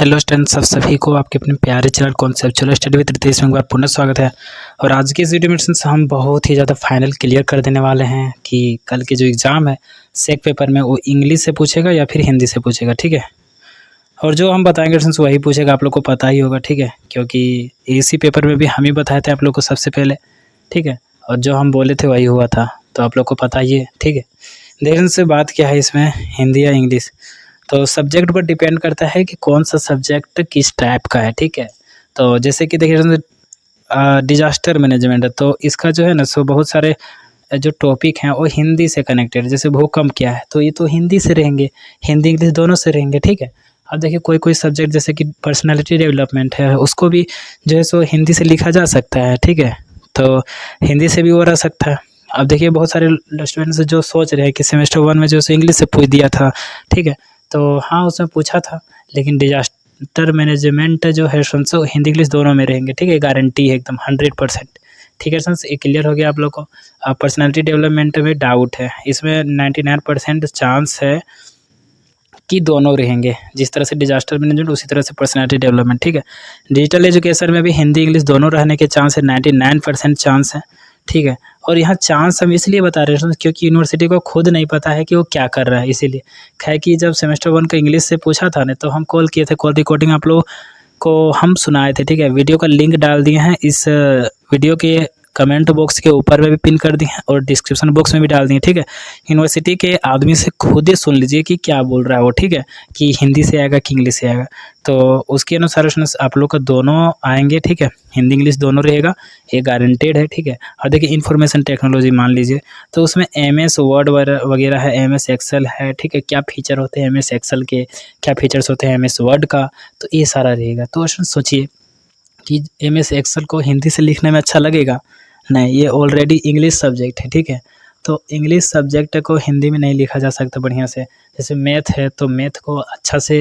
Hello students, सब सभी को आपके अपने प्यारे channel conceptual study with Ritesh में एक बार पुनः स्वागत है। और आज की इस वीडियो में स्टूडेंट्स हम बहुत ही ज़्यादा फाइनल क्लियर कर देने वाले हैं कि कल के जो एग्ज़ाम है सेक पेपर में वो इंग्लिश से पूछेगा या फिर हिंदी से पूछेगा, ठीक है। और जो हम बताएंगे स्टूडेंट्स वही पूछेगा, आप लोग को पता ही होगा, ठीक है, क्योंकि इसी पेपर में भी हम ही बताए थे आप लोग को सबसे पहले, ठीक है। और जो हम बोले थे वही हुआ था, तो आप लोग को पता ही है, ठीक है। देखने से बात क्या है इसमें, हिंदी या इंग्लिश, तो सब्जेक्ट पर डिपेंड करता है कि कौन सा सब्जेक्ट किस टाइप का है, ठीक है। तो जैसे कि देखिए डिजास्टर मैनेजमेंट है, तो इसका जो है ना सो बहुत सारे जो टॉपिक हैं वो हिंदी से कनेक्टेड, जैसे भूकंप क्या है तो ये तो हिंदी से रहेंगे, हिंदी इंग्लिश दोनों से रहेंगे, ठीक है। अब देखिए कोई कोई सब्जेक्ट जैसे कि पर्सनालिटी डेवलपमेंट है, उसको भी जो है सो हिंदी से लिखा जा सकता है, ठीक है। तो हिंदी से भी वो रह सकता है। अब देखिए बहुत सारे स्टूडेंट्स जो सोच रहे हैं कि सेमेस्टर 1 में जो है इंग्लिश से पूछ दिया था, ठीक है। तो हाँ, उसमें पूछा था, लेकिन डिजास्टर मैनेजमेंट जो है सो हिंदी इंग्लिश दोनों में रहेंगे, ठीक है, गारंटी है एकदम 100%, ठीक है सर। ये क्लियर हो गया आप लोग को। अब पर्सनालिटी डेवलपमेंट में डाउट है, इसमें 99% चांस है कि दोनों रहेंगे, जिस तरह से डिजास्टर मैनेजमेंट उसी तरह से पर्सनालिटी डेवलपमेंट, ठीक है। डिजिटल एजुकेशन में भी हिंदी इंग्लिश दोनों रहने के चांस है, 99% चांस है, ठीक है। और यहाँ चांस हम इसलिए बता रहे हैं क्योंकि यूनिवर्सिटी को खुद नहीं पता है कि वो क्या कर रहा है, इसीलिए खैर कि जब सेमेस्टर 1 का इंग्लिश से पूछा था ना, तो हम कॉल किए थे, कॉल रिकॉर्डिंग आप लोग को हम सुनाए थे, ठीक है। वीडियो का लिंक डाल दिए हैं इस वीडियो के कमेंट बॉक्स के ऊपर में भी पिन कर दिए हैं और डिस्क्रिप्शन बॉक्स में भी डाल दिए, ठीक है। यूनिवर्सिटी के आदमी से खुद ही सुन लीजिए कि क्या बोल रहा है वो, ठीक है, कि हिंदी से आएगा कि इंग्लिश से आएगा। तो उसके अनुसार आप लोग का दोनों आएंगे, ठीक है, हिंदी इंग्लिश दोनों रहेगा, ये गारंटेड है, ठीक है। और देखिए इन्फॉर्मेशन टेक्नोलॉजी मान लीजिए, तो उसमें MS वर्ड वगैरह है, MS एक्सेल है, ठीक है, क्या फीचर होते हैं MS एक्सेल के, क्या फीचर्स होते हैं MS वर्ड का, तो ये सारा रहेगा। तो सोचिए कि MS एक्सेल को हिंदी से लिखने में अच्छा लगेगा? नहीं, ये ऑलरेडी इंग्लिश सब्जेक्ट है, ठीक है। तो इंग्लिश सब्जेक्ट को हिंदी में नहीं लिखा जा सकता बढ़िया से। जैसे मैथ है तो मैथ को अच्छा से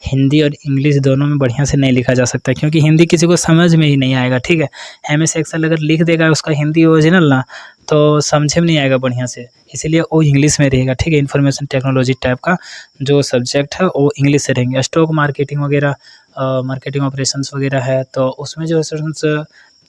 हिंदी और इंग्लिश दोनों में बढ़िया से नहीं लिखा जा सकता, क्योंकि हिंदी किसी को समझ में ही नहीं आएगा, ठीक है। MS एक्सेल अगर लिख देगा उसका हिंदी ओरिजिनल ना, तो समझ में नहीं आएगा बढ़िया से, इसीलिए वो इंग्लिश में रहेगा, ठीक है। इन्फॉर्मेशन टेक्नोलॉजी टाइप का जो सब्जेक्ट है वो इंग्लिश से रहेंगे। स्टॉक मार्केटिंग वगैरह, मार्केटिंग ऑपरेशंस वगैरह है, तो उसमें जो है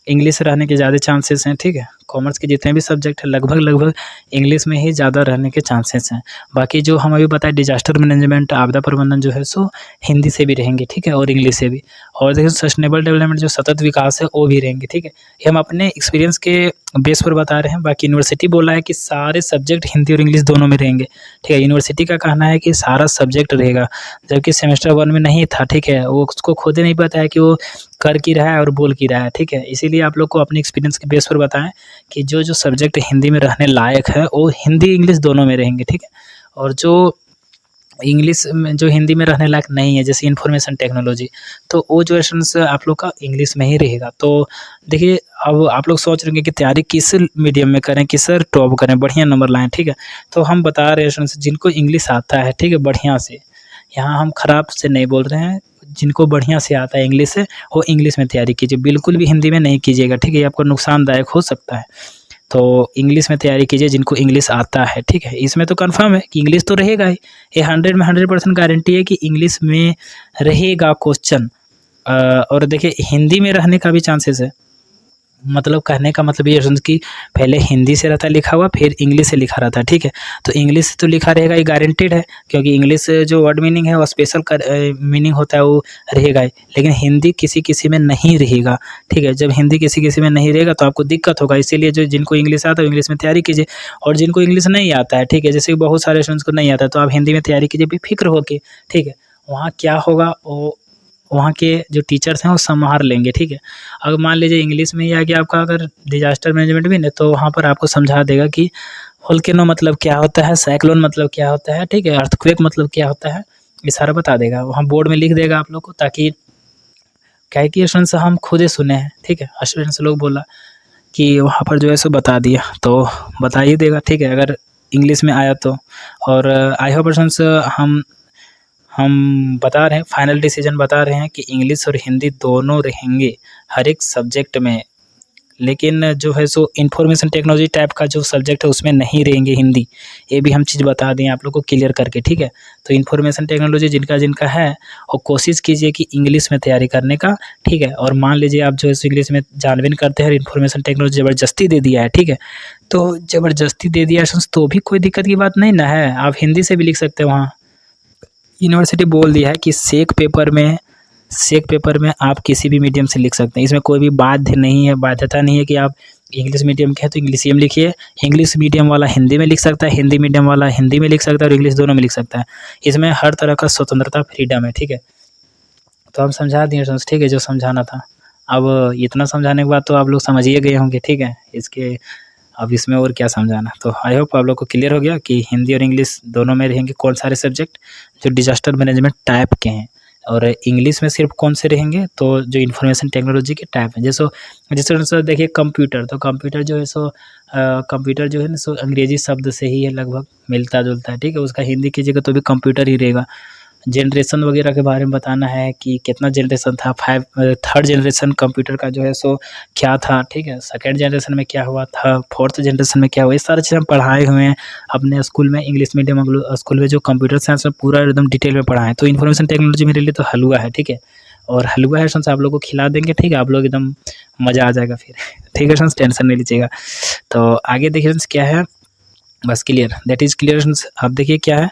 इंग्लिश रहने के ज़्यादा चांसेस हैं, ठीक है। कॉमर्स के जितने भी सब्जेक्ट हैं लगभग इंग्लिश में ही ज़्यादा रहने के चांसेस हैं। बाकी जो हम अभी बताए डिजास्टर मैनेजमेंट, आपदा प्रबंधन जो है सो हिंदी से भी रहेंगे, ठीक है, और इंग्लिश से भी। और देखिए सस्टेनेबल डेवलपमेंट जो सतत विकास है वो भी रहेंगे, ठीक है। ये हम अपने एक्सपीरियंस के बेस पर बता रहे हैं। बाकी यूनिवर्सिटी बोला है कि सारे सब्जेक्ट हिंदी और इंग्लिश दोनों में रहेंगे, ठीक है। यूनिवर्सिटी का कहना है कि सारा सब्जेक्ट रहेगा, जबकि सेमेस्टर 1 में नहीं था, ठीक है। वो उसको खुद ही नहीं पता है कि वो कर की रहा है और बोल की रहा है, ठीक है। इसीलिए आप लोग को अपने एक्सपीरियंस के बेस पर बताएं कि जो जो सब्जेक्ट हिंदी में रहने लायक है वो हिंदी इंग्लिश दोनों में रहेंगे, ठीक है। और जो इंग्लिश में जो हिंदी में रहने लायक नहीं है, जैसे इन्फॉर्मेशन टेक्नोलॉजी, तो वो जो है आप लोग का इंग्लिश में ही रहेगा। तो देखिए अब आप लोग सोच रहे हैं कि तैयारी किस मीडियम में करें, किस टॉप करें, बढ़िया नंबर लाएं, ठीक है। तो हम बता रहे हैं जिनको इंग्लिश आता है, ठीक है, बढ़िया से, यहाँ हम ख़राब से नहीं बोल रहे हैं, जिनको बढ़िया से आता है इंग्लिश से वो इंग्लिश में तैयारी कीजिए, बिल्कुल भी हिंदी में नहीं कीजिएगा, ठीक है। ये आपको नुकसानदायक हो सकता है। तो इंग्लिश में तैयारी कीजिए जिनको इंग्लिश आता है, ठीक है। इसमें तो कंफर्म है कि इंग्लिश तो रहेगा ही, ये 100 में 100% गारंटी है कि इंग्लिश में रहेगा क्वेश्चन। और देखिए हिंदी में रहने का भी चांसेस है, मतलब कहने का मतलब ये है कि पहले हिंदी से रहता लिखा हुआ, फिर इंग्लिश से लिखा रहता है, ठीक है। तो इंग्लिश से तो लिखा रहेगा, ये गारंटेड है, क्योंकि इंग्लिश जो वर्ड मीनिंग है वो स्पेशल मीनिंग होता है, वो रहेगा ही। लेकिन हिंदी किसी किसी में नहीं रहेगा, ठीक है। जब हिंदी किसी किसी में नहीं रहेगा तो आपको दिक्कत होगा, इसीलिए जो जिनको इंग्लिश आता है इंग्लिश में तैयारी कीजिए। और जिनको इंग्लिश नहीं आता है, ठीक है, जैसे कि बहुत सारे स्टूडेंट्स को नहीं आता है, तो आप हिंदी में तैयारी कीजिए बेफिक्र होकर, ठीक है। वहाँ क्या होगा, वो वहाँ के जो टीचर्स हैं वो संभाल लेंगे, ठीक है। अगर मान लीजिए इंग्लिश में ही आ गया आपका अगर डिजास्टर मैनेजमेंट भी नहीं, तो वहाँ पर आपको समझा देगा कि वोल्केनो मतलब क्या होता है, साइक्लोन मतलब क्या होता है, ठीक है, अर्थक्वेक मतलब क्या होता है, ये सारा बता देगा, वहाँ बोर्ड में लिख देगा आप लोग को, ताकि क्या है कि स्टूडेंट्स हम खुद ही सुने हैं, ठीक है। स्टूडेंट्स लोग बोला कि वहाँ पर जो है सो बता दिया, तो बता ही देगा, ठीक है, अगर इंग्लिश में आया तो। और आई होप स्टूडेंट्स हम बता रहे हैं, फाइनल डिसीजन बता रहे हैं कि इंग्लिश और हिंदी दोनों रहेंगे हर एक सब्जेक्ट में, लेकिन जो है सो इन्फॉर्मेशन टेक्नोलॉजी टाइप का जो सब्जेक्ट है उसमें नहीं रहेंगे हिंदी। ये भी हम चीज़ बता दें आप लोग को क्लियर करके, ठीक है। तो इन्फॉर्मेशन टेक्नोलॉजी जिनका जिनका है वो कोशिश कीजिए कि इंग्लिश में तैयारी करने का, ठीक है। और मान लीजिए आप जो है सो इंग्लिश में जानबे नहीं करते हैं, इन्फॉर्मेशन टेक्नोलॉजी ज़बरदस्ती दे दिया है, ठीक है। तो ज़बरदस्ती दे दिया है तो भी कोई दिक्कत की बात नहीं ना है, आप हिंदी से भी लिख सकते हैं। वहाँ यूनिवर्सिटी बोल दिया है कि सेक पेपर में आप किसी भी मीडियम से लिख सकते हैं। इसमें कोई भी बाध्यता नहीं है कि आप इंग्लिश मीडियम के हैं तो इंग्लिश में लिखिए। इंग्लिश मीडियम वाला हिंदी में लिख सकता है, हिंदी मीडियम वाला हिंदी में लिख सकता है और इंग्लिश दोनों में लिख सकता है। इसमें हर तरह का स्वतंत्रता, फ्रीडम है, ठीक है। तो हम समझा दिए फ्रेंड्स, ठीक है, जो समझाना था। अब इतना समझाने के बाद तो आप लोग समझ ही गए होंगे, ठीक है। अब इसमें और क्या समझाना। तो आई होप आप लोग को क्लियर हो गया कि हिंदी और इंग्लिश दोनों में रहेंगे कौन सारे सब्जेक्ट जो डिजास्टर मैनेजमेंट टाइप के हैं, और इंग्लिश में सिर्फ कौन से रहेंगे तो जो इन्फॉर्मेशन टेक्नोलॉजी के टाइप हैं। जैसे देखिए कंप्यूटर, तो कंप्यूटर जो है सो कंप्यूटर जो है ना सो अंग्रेजी शब्द से ही है, लगभग मिलता जुलता है, ठीक है। उसका हिंदी कीजिएगा तो भी कंप्यूटर ही रहेगा। जनरेशन वगैरह के बारे में बताना है कि कितना जनरेशन था, थर्ड जनरेशन कंप्यूटर का जो है सो क्या था, ठीक है। सेकंड जनरेशन में क्या हुआ था, फोर्थ जनरेशन में क्या हुआ, ये सारी चीज़ें हम पढ़ाए हुए हैं अपने स्कूल में, इंग्लिश मीडियम स्कूल में जो कंप्यूटर साइंस में पूरा एकदम डिटेल में पढ़ाएं। तो इन्फॉर्मेशन टेक्नोलॉजी मेरे लिए तो हलवा है, ठीक है। और हलवा है फ्रेंड्स, आप लोग को खिला देंगे, ठीक है। आप लोग एकदम मज़ा आ जाएगा फिर, ठीक है फ्रेंड्स, टेंशन नहीं लीजिएगा। तो आगे देखिए फ्रेंड्स क्या है, बस clear, that is clear friends. अब देखिए क्या है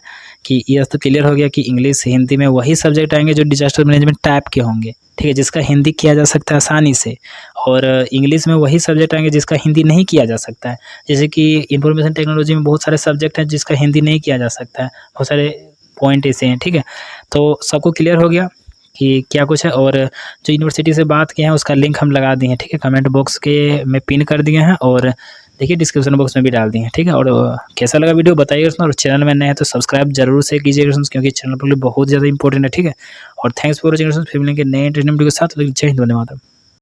कि ये तो क्लियर हो गया कि इंग्लिश हिंदी में वही सब्जेक्ट आएंगे जो डिजास्टर मैनेजमेंट टाइप के होंगे, ठीक है, जिसका हिंदी किया जा सकता है आसानी से। और इंग्लिश में वही सब्जेक्ट आएंगे जिसका हिंदी नहीं किया जा सकता है। जैसे कि इंफॉर्मेशन टेक्नोलॉजी में बहुत सारे सब्जेक्ट हैं जिसका हिंदी नहीं किया जा सकता है, बहुत सारे पॉइंट ऐसे हैं, ठीक है। तो सबको क्लियर हो गया कि क्या कुछ है। और जो यूनिवर्सिटी से बात किए हैं उसका लिंक हम लगा दिए हैं, ठीक है, कमेंट बॉक्स के में पिन कर दिए हैं, और देखिए डिस्क्रिप्शन बॉक्स में भी डाल दिए हैं, ठीक है। और कैसा लगा वीडियो बताइएगा, और चैनल में नए हैं तो सब्सक्राइब जरूर से कीजिएगा क्योंकि चैनल पर बहुत ज़्यादा इंपॉर्टेंट है, ठीक है। और थैंक्स फॉर वॉचिंग, फिर मिलेंगे नए इंटरेस्टिंग वीडियो के साथ। जय हिंद, वंदे मातरम।